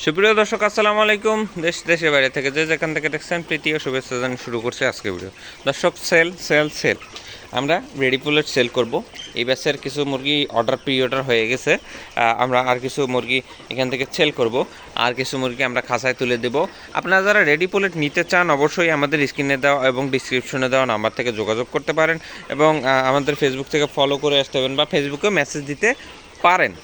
সুপ্রিয় দর্শক আসসালামু আলাইকুম। দেশের বাইরে থেকে যেখান থেকে দেখছেন প্রীতি ও শুভেচ্ছা জানিয়ে শুরু করছে আজকে ভিডিও। দর্শক, সেল সেল সেল আমরা রেডি পুলেট সেল করব। এই ব্যাচের কিছু মুরগি প্রি অর্ডার হয়ে গেছে। আমরা আর কিছু মুরগি এখান থেকে সেল করব, আর কিছু মুরগি আমরা খাঁচায় তুলে দেব। আপনারা যারা রেডি পুলেট নিতে চান অবশ্যই আমাদের স্ক্রিনে দেওয়া এবং ডিসক্রিপশনে দেওয়া নাম্বার থেকে যোগাযোগ করতে পারেন এবং আমাদের ফেসবুক থেকে ফলো করে আসতে পারেন বা ফেসবুকে মেসেজ দিতে পারেন।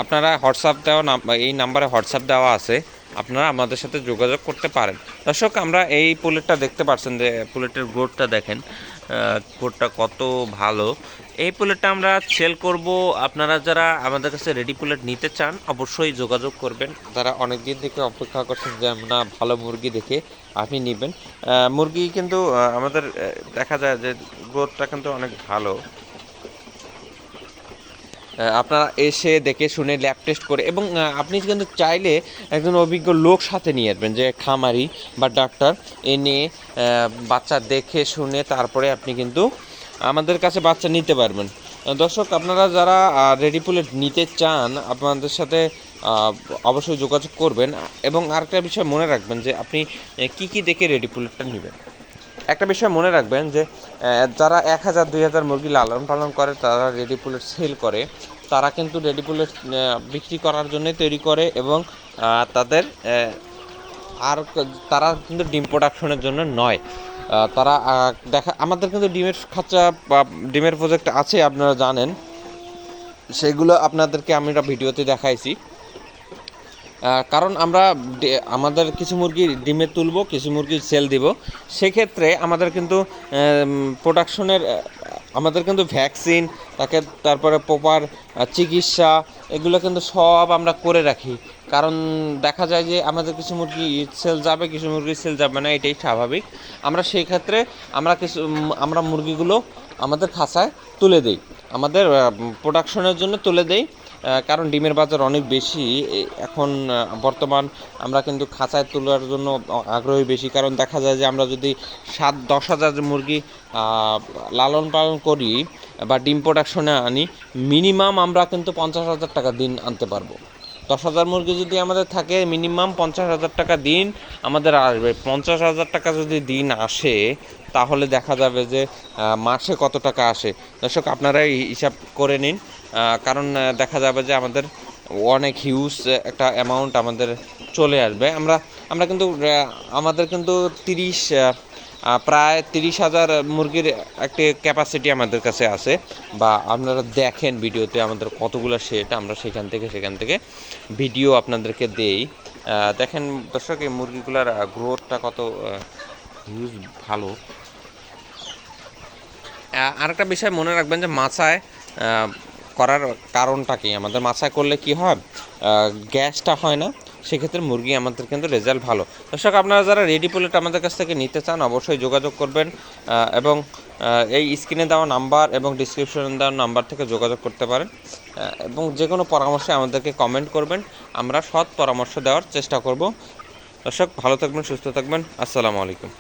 আপনারা হোয়াটসঅ্যাপ দেওয়া এই নাম্বারে হোয়াটসঅ্যাপ দেওয়া আছে, আপনারা আমাদের সাথে যোগাযোগ করতে পারেন। দর্শক, আমরা এই পুলেটটা দেখতে পাচ্ছেন যে পুলেটের গ্রোথটা দেখেন, গ্রোথটা কত ভালো। এই পুলেটটা আমরা সেল করব। আপনারা যারা আমাদের কাছে রেডি পুলেট নিতে চান অবশ্যই যোগাযোগ করবেন। যারা অনেক দিন থেকে অপেক্ষা করছেন যে আমরা ভালো মুরগি দেখে আপনি নেবেন। মুরগি কিন্তু আমাদের দেখা যায় যে গ্রোথটা কিন্তু অনেক ভালো। আপনারা এসে দেখে শুনে ল্যাব টেস্ট করে এবং আপনি কিন্তু চাইলে একজন অভিজ্ঞ লোক সাথে নিয়ে আসবেন, যে খামারি বা ডাক্তার এনে বাচ্চা দেখে শুনে তারপরে আপনি কিন্তু আমাদের কাছে বাচ্চা নিতে পারবেন। দর্শক, আপনারা যারা রেডি পুলেট নিতে চান আপনাদের সাথে অবশ্যই যোগাযোগ করবেন এবং আরেকটা বিষয় মনে রাখবেন যে আপনি কি দেখে রেডি পুলেটটা নেবেন। একটা বিষয় মনে রাখবেন যে যারা 1000-2000 মুরগি লালন পালন করে, তারা রেডি পুলেট সেল করে, তারা কিন্তু রেডি পুলেট বিক্রি করার জন্যই তৈরি করে এবং তাদের আর তারা কিন্তু ডিম প্রোডাকশনের জন্য নয়। তারা আমাদের কিন্তু ডিমের খাঁচা বা ডিমের প্রজেক্ট আছে, আপনারা জানেন, সেগুলো আপনাদেরকে আমরা ভিডিওতে দেখাইছি। কারণ আমরা আমাদের কিছু মুরগি ডিমে তুলব, কিছু মুরগি সেল দিব। সেক্ষেত্রে আমাদের কিন্তু প্রোডাকশনের আমাদের কিন্তু ভ্যাকসিন তারপরে প্রপার চিকিৎসা এগুলো কিন্তু সব আমরা করে রাখি। কারণ দেখা যায় যে আমাদের কিছু মুরগি সেল যাবে, কিছু মুরগি সেল যাবে না, এটাই স্বাভাবিক। আমরা সেই ক্ষেত্রে আমরা মুরগিগুলো আমাদের খাঁচায় তুলে দিই, আমাদের প্রোডাকশনের জন্য তুলে দেই। কারণ ডিমের বাজার অনেক বেশি এখন বর্তমান। আমরা কিন্তু খাঁচায় তোলার জন্য আগ্রহী বেশি, কারণ দেখা যায় যে আমরা যদি 7-10 হাজার মুরগি লালন পালন করি বা ডিম প্রোডাকশনে আনি, মিনিমাম আমরা কিন্তু 50,000 টাকা দিন আনতে পারবো। 10,000 মুরগি যদি আমাদের থাকে, মিনিমাম 50,000 টাকা দিন আমাদের আসবে। 50,000 টাকা যদি দিন আসে তাহলে দেখা যাবে যে মাসে কত টাকা আসে। দর্শক, আপনারা হিসাব করে নিন, কারণ দেখা যাবে যে আমাদের অনেক হিউজ একটা অ্যামাউন্ট আমাদের চলে আসবে। আমরা কিন্তু আমাদের কিন্তু প্রায় 30,000 মুরগির একটি ক্যাপাসিটি আমাদের কাছে আছে, বা আপনারা দেখেন ভিডিওতে আমাদের কতগুলো সেট, আমরা সেখান থেকে ভিডিও আপনাদেরকে দেই। দেখেন দর্শক, এই মুরগিগুলোর গ্রোথটা কত হিউজ ভালো। আরেকটা বিষয় মনে রাখবেন যে মাছায় করার কারণটা কি, আমাদের মাছায় করলে কি হয়, গ্যাসটা হয় না, সেক্ষেত্রে মুরগি আমাদের কিন্তু রেজাল্ট ভালো। দর্শক, আপনারা যারা রেডি পুলেট আমাদের কাছ থেকে নিতে চান অবশ্যই যোগাযোগ করবেন এবং এই স্ক্রিনে দেওয়া নাম্বার এবং ডিসক্রিপশনে দেওয়া নাম্বার থেকে যোগাযোগ করতে পারেন এবং যে কোনো পরামর্শে আমাদেরকে কমেন্ট করবেন, আমরা সৎ পরামর্শ দেওয়ার চেষ্টা করব। দর্শক, ভালো থাকবেন, সুস্থ থাকবেন। আসসালামু আলাইকুম।